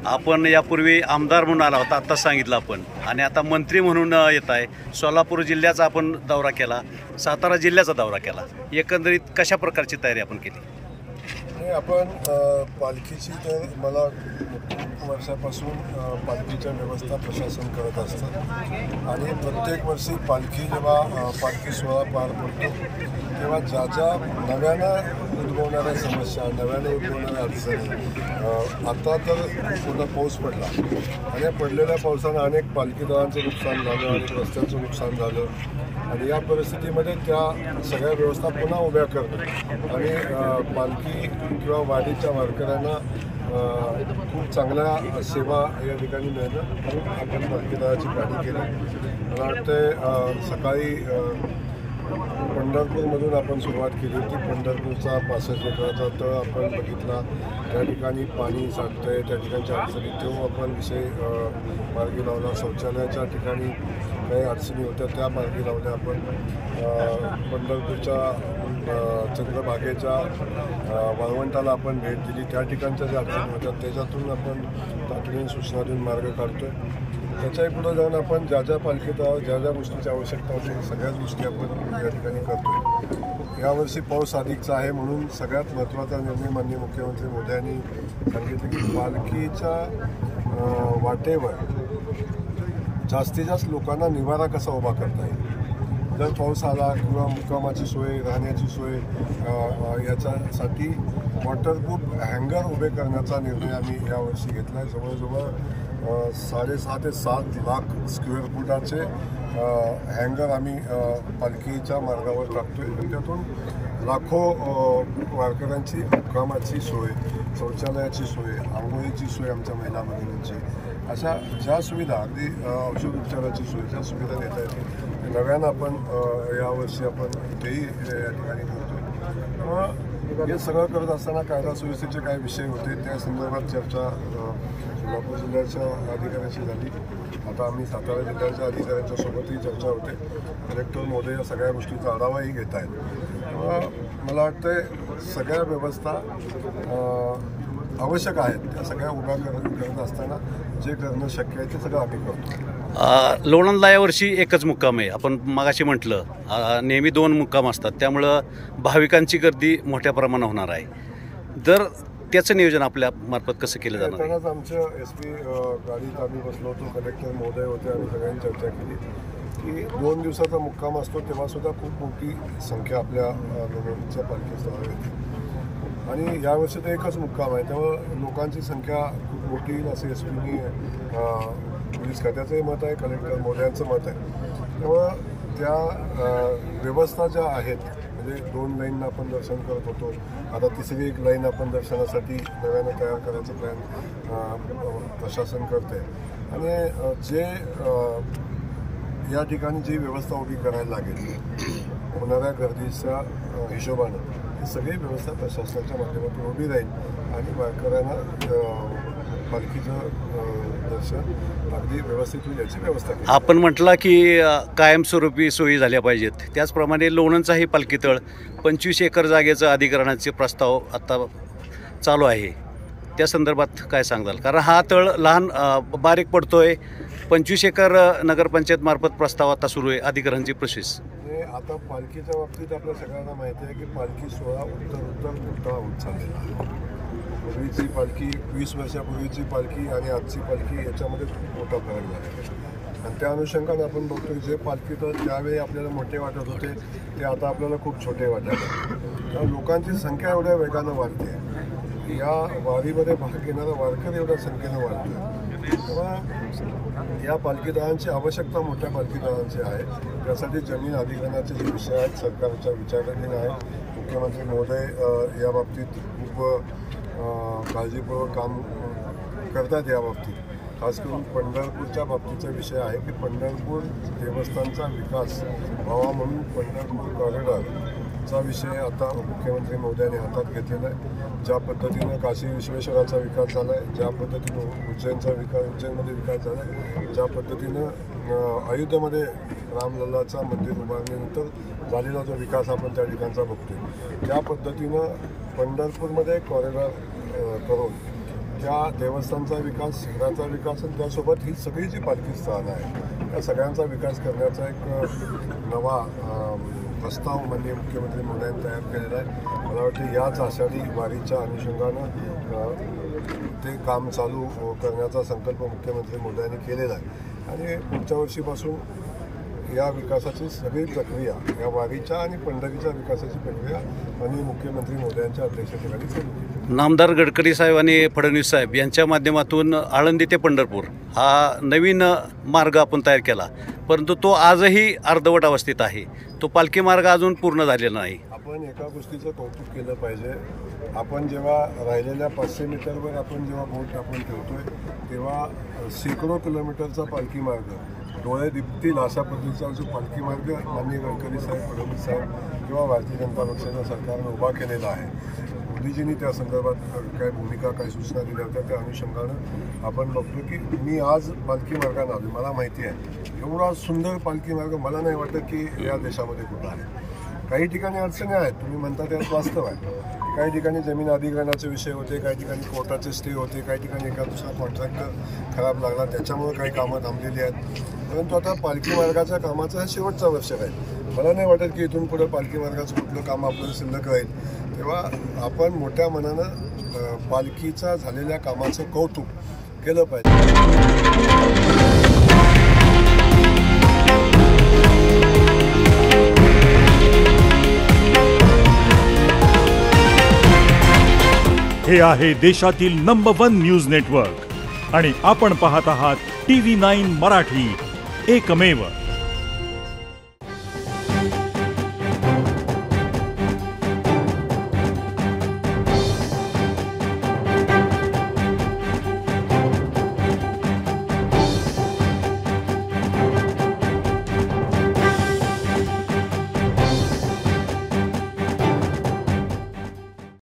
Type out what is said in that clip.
आपण यापूर्वी आमदार म्हणून आला होता, आत्ता सांगितलं आपण, आणि आता मंत्री म्हणून येत आहे. सोलापूर जिल्ह्याचा आपण दौरा केला, सातारा जिल्ह्याचा दौरा केला. एकंदरीत कशा प्रकारची तयारी आपण केली? आपण पालखीची तर मला वर्षापासून पालखीच्या व्यवस्था प्रशासन करत असतं आणि प्रत्येक वर्षी पालखी जेव्हा पालखी सोहळा पार पडतो तेव्हा ज्या ज्या नव्यानं उद्भवणाऱ्या समस्या, नव्यानं उद्भवणाऱ्या अडचणी, आता तर पूर्ण पाऊस पडला आणि या पडलेल्या पावसानं अनेक पालखीदारांचं नुकसान झालं, अनेक रस्त्यांचं नुकसान झालं आणि या परिस्थितीमध्ये त्या सगळ्या व्यवस्था पुन्हा उभ्या करणं आणि पालखी किंवा वाडीच्या वारकऱ्यांना खूप चांगल्या सेवा या ठिकाणी मिळणं म्हणून आपण पालखीदाराची गाडी केली. मला वाटतं सकाळी पंढरपूरमधून आपण सुरुवात केली होती. पंढरपूरचा 65 एकराचा तळ आपण बघितला, त्या ठिकाणी पाणी साठतं आहे, त्या ठिकाणच्या अडचणी तो आपण विषय मार्गी लावला. शौचालयाच्या ठिकाणी काही अडचणी होत्या त्या मार्गी लावल्या आपण. पंढरपूरच्या चंद्रभागेच्या वाळवंटाला आपण भेट दिली, त्या ठिकाणच्या ज्या अडचणी होत्या त्याच्यातून आपण तातडीने सूचना देऊन मार्ग काढतो आहे. त्याच्याही पुढे जाऊन आपण ज्या ज्या पालखीत ज्या ज्या गोष्टीची आवश्यकता होती सगळ्याच गोष्टी आपण या ठिकाणी करतो. यावर्षी पाऊस अधिकचा आहे म्हणून सगळ्यात महत्त्वाचा निर्णय माननीय मुख्यमंत्री मोदी यांनी सांगितलं की पालखीच्या वाटेवर जास्तीत जास्त लोकांना निवारा कसा उभा करता येईल. जर पाऊस आला किंवा मुक्कामाची सोय, राहण्याची सोय याच्यासाठी वॉटरप्रूफ हँगर उभे करण्याचा निर्णय आम्ही यावर्षी घेतला आहे. जवळजवळ 6.5 ते 7 लाख स्क्वेअर फुटाचे हँगर आम्ही पालखीच्या मार्गावर टाकतो आहे. त्यातून लाखो वारकऱ्यांची मुक्कामाची सोय, शौचालयाची सोय, आंघोळीची सोय आमच्या महिला भगिनींची, अशा ज्या सुविधा, अगदी औषध उपचाराची सोय, ज्या सुविधा देता येतील नव्यानं आपण यावर्षी आपण तेही या ठिकाणी करतो आहे. हे सगळं करत असताना कायदा सुव्यवस्थेचे काही विषय होते त्या संदर्भात चर्चा सोलापूर जिल्ह्याच्या अधिकाऱ्यांशी झाली. आता आम्ही सातारा जिल्ह्याच्या अधिकाऱ्यांच्या सोबतही चर्चा होते. कलेक्टर महोदय या सगळ्या गोष्टीचा आढावाही घेत आहेत. मला वाटतं सगळ्या व्यवस्था आवश्यक आहेत त्या सगळ्या उभ्या करत असताना जे करणं शक्य आहे ते सगळं आम्ही करतो. लोणंदला यावर्षी एकच मुक्काम आहे. आपण मगाशी म्हटलं नेहमी 2 मुक्काम असतात, त्यामुळं भाविकांची गर्दी मोठ्या प्रमाणात होणार आहे. जर त्याचं नियोजन आपल्या मार्फत कसं केलं जाणार? त्यांनाच आमच्या SP गाडीत आम्ही बसलो होतो, कलेक्टर महोदय होते आणि सगळ्यांनी चर्चा केली की 2 दिवसाचा मुक्काम असतो तेव्हासुद्धा खूप मोठी संख्या आपल्या लोणंदच्या पालखीस्थळावर येते आणि यावर्षी तर एकच मुक्काम आहे त्यामुळे लोकांची संख्या खूप मोठी येईल असं SPनी पोलीस खात्याचंही मत आहे, कलेक्टर महोदयांचं मत आहे. त्यामुळं त्या व्यवस्था ज्या आहेत म्हणजे 2 लाईननं आपण दर्शन करत होतो, आता तिसरी एक लाईन आपण दर्शनासाठी नव्यानं तयार करायचं प्लॅन प्रशासन करते आणि जे या ठिकाणी जी व्यवस्था उभी करायला लागेल होणाऱ्या गर्दीच्या हिशोबानं ही सगळी व्यवस्था प्रशासनाच्या माध्यमातून उभी राहील आणि वारकऱ्यांना पालखीचं दर्शन अगदी व्यवस्थित होईल याची व्यवस्था केली. आपण म्हटलं की कायमस्वरूपी सोयी झाल्या पाहिजेत, त्याचप्रमाणे लोणंदचाही पालखीतळ 25 एकर जागेचं अधिग्रहणाचे प्रस्ताव आता चालू आहे. त्या संदर्भात काय सांगाल? कारण हा तळ लहान बारीक पडतोय. 25 एकर नगरपंचायतमार्फत प्रस्ताव आता सुरू आहे, अधिग्रहणाची प्रोसेस. आता पालखीच्या बाबतीत आपल्या सगळ्यांना माहिती आहे की पालखी सोहळा उत्तर मोठा होत चाललेला आहे. पूर्वीची पालखी 20 वर्षापूर्वीची पालखी आणि आजची पालखी याच्यामध्ये खूप मोठा फरक झाला आहे आणि त्या अनुषंगाने आपण बघतो जे पालखी तर त्यावेळी आपल्याला मोठे वाटत होते ते आता आपल्याला खूप छोटे वाटत आहेत. कारण लोकांची संख्या एवढ्या वेगानं वाढते आहे, या वारीमध्ये भाग घेणारा वारकरी एवढ्या संख्येनं वाढतो. तेव्हा या पालखीदारांची आवश्यकता मोठ्या पालखीदारांची आहे. त्यासाठी जमीन अधिग्रहणाचे जे विषय आहेत सरकारच्या विचाराधीन आहेत. मुख्यमंत्री महोदय या बाबतीत खूप काळजीपूर्वक काम करतात. या बाबतीत खास करून पंढरपूरच्या बाबतीचा विषय आहे की पंढरपूर देवस्थानचा विकास व्हावा म्हणून पंढरपूर कॉरिडॉरचा विषय आता मुख्यमंत्री महोदयांनी हातात घेतलेला आहे. ज्या पद्धतीनं काशी विश्वेश्वराचा विकास झाला आहे, ज्या पद्धतीनं उज्जैनमध्ये विकास झाला आहे, ज्या पद्धतीनं अयोध्येमध्ये रामलल्लाचा मंदिर उभारण्यानंतर झालेला जो विकास आपण त्या ठिकाणचा बघतोय त्या पद्धतीनं पंढरपूरमध्ये कॉरिडॉर करून त्या देवस्थानचा विकास, शहराचा विकास आणि त्यासोबत ही सगळी जी पालखी स्थानं आहे त्या सगळ्यांचा विकास करण्याचा एक नवा प्रस्ताव माननीय मुख्यमंत्री महोदयांनी तयार केलेला आहे. मला वाटतं याच आषाढी वारीच्या अनुषंगानं ते काम चालू करण्याचा संकल्प मुख्यमंत्री महोदयांनी केलेला आहे आणि पुढच्या वर्षीपासून या विकासाची सगळी प्रक्रिया, या वारीच्या आणि पंढरीच्या विकासाची प्रक्रिया माननीय मुख्यमंत्री महोदयांच्या अध्यक्षतेखाली चालू केली. नामदार गडकरी साहेब आणि फडणवीस साहेब यांच्या माध्यमातून आळंदी ते पंढरपूर हा नवीन मार्ग आपण तयार केला, परंतु तो आजही अर्धवट अवस्थेत आहे. तो पालखी मार्ग अजून पूर्ण झालेला नाही. आपण एका गोष्टीचं कौतुक केलं पाहिजे. आपण जेव्हा राहिलेल्या 500 मीटरवर आपण जेव्हा बोट आपण ठेवतोय तेव्हा शेकडो किलोमीटरचा पालखी मार्ग डोळे दिपतील अशा पद्धतीचा जो पालखी मार्ग माननीय गडकरी साहेब, फडणवीस साहेब किंवा भारतीय जनता पक्षाच्या सरकारनं उभा केलेला आहे. मोदीजींनी त्या संदर्भात काय भूमिका, काय सूचना दिल्या होत्या त्या अनुषंगानं आपण बघतो की मी आज पालखी मार्गाने आलो. मला माहिती आहे एवढा सुंदर पालखी मार्ग मला नाही वाटत की या देशामध्ये कुठं आहे. काही ठिकाणी अडचणी आहेत, तुम्ही म्हणता त्यात वास्तव आहे. काही ठिकाणी जमीन अधिग्रहणाचे विषय होते, काही ठिकाणी कोर्टाचे स्टे होते, काही ठिकाणी एका दुसरा कॉन्ट्रॅक्ट खराब लागला त्याच्यामुळे काही कामं थांबलेली आहेत. परंतु आता पालखी मार्गाच्या कामाचा हा शेवटचा वर्ष आहे. मला नाही वाटत की इथून पुढे पालखी मार्गाचं कुठलं काम आपल्याला शिल्लक राहील. तेव्हा आपण मोठ्या मनानं पालखीचा झालेल्या कामाचं कौतुक केलं पाहिजे. हे आहे देशातील नंबर 1 न्यूज नेटवर्क आणि आपण पाहत आहात TV9 मराठी, एकमेव.